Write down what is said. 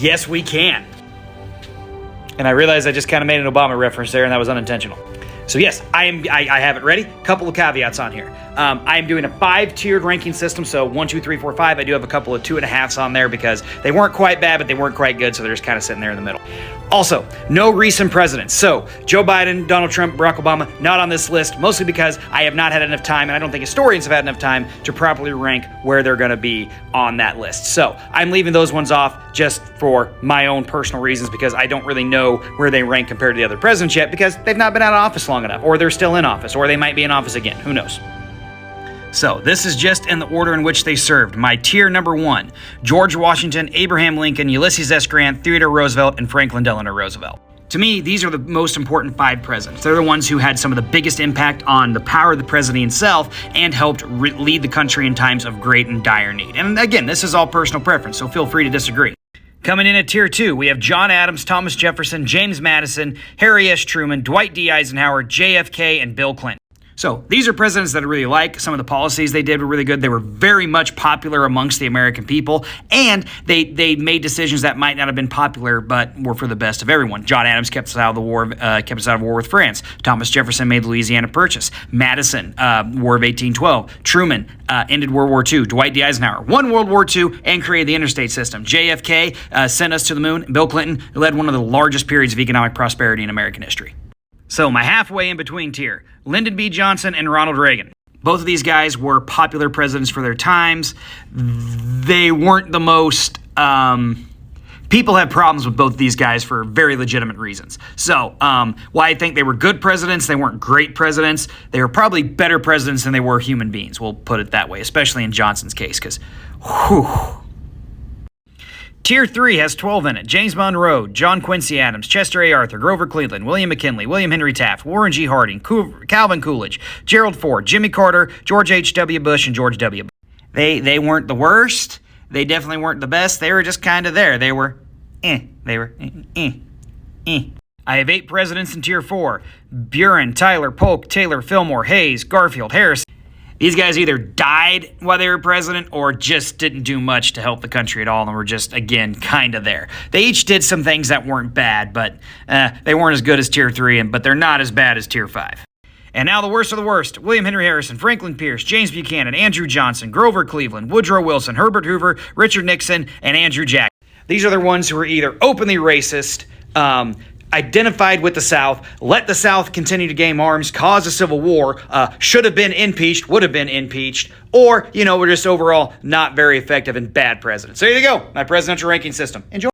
Yes, we can. And I realized I just kind of made an Obama reference there, and that was unintentional. So yes, I have it ready. Couple of caveats on here. I am doing a 5-tiered ranking system, so 1, 2, 3, 4, 5. I do have a couple of 2.5s on there because they weren't quite bad, but they weren't quite good, so they're just kind of sitting there in the middle. Also, no recent presidents. So Joe Biden, Donald Trump, Barack Obama, not on this list, mostly because I have not had enough time, and I don't think historians have had enough time to properly rank where they're going to be on that list. So I'm leaving those ones off just for my own personal reasons because I don't really know where they rank compared to the other presidents yet because they've not been out of office long enough, or they're still in office, or they might be in office again. Who knows? So this is just in the order in which they served. My tier number 1, George Washington, Abraham Lincoln, Ulysses S. Grant, Theodore Roosevelt, and Franklin Delano Roosevelt. To me, these are the most important 5 presidents. They're the ones who had some of the biggest impact on the power of the president himself and helped lead the country in times of great and dire need. And again, this is all personal preference, so feel free to disagree. Coming in at tier 2, we have John Adams, Thomas Jefferson, James Madison, Harry S. Truman, Dwight D. Eisenhower, JFK, and Bill Clinton. So these are presidents that I really like. Some of the policies they did were really good. They were very much popular amongst the American people, and they made decisions that might not have been popular, but were for the best of everyone. John Adams kept us out of the war, with France. Thomas Jefferson made the Louisiana Purchase. Madison, War of 1812. Truman ended World War II. Dwight D. Eisenhower won World War II and created the interstate system. JFK sent us to the moon. Bill Clinton led one of the largest periods of economic prosperity in American history. So my halfway in between tier, Lyndon B. Johnson and Ronald Reagan. Both of these guys were popular presidents for their times. They weren't the most... people have problems with both of these guys for very legitimate reasons. So while I think they were good presidents, they weren't great presidents. They were probably better presidents than they were human beings. We'll put it that way, especially in Johnson's case, because whew. Tier 3 has 12 in it. James Monroe, John Quincy Adams, Chester A. Arthur, Grover Cleveland, William McKinley, William Henry Taft, Warren G. Harding, Calvin Coolidge, Gerald Ford, Jimmy Carter, George H.W. Bush, and George W. Bush. They weren't the worst. They definitely weren't the best. They were just kind of there. They were I have 8 presidents in Tier 4. Buren, Tyler, Polk, Taylor, Fillmore, Hayes, Garfield, Harris. These guys either died while they were president or just didn't do much to help the country at all and were just, again, kind of there. They each did some things that weren't bad, but they weren't as good as Tier 3, but they're not as bad as Tier 5. And now the worst of the worst. William Henry Harrison, Franklin Pierce, James Buchanan, Andrew Johnson, Grover Cleveland, Woodrow Wilson, Herbert Hoover, Richard Nixon, and Andrew Jackson. These are the ones who were either openly racist, identified with the South, let the South continue to gain arms, cause a civil war, should have been impeached, would have been impeached, or, were just overall not very effective and bad presidents. So there you go, my presidential ranking system. Enjoy.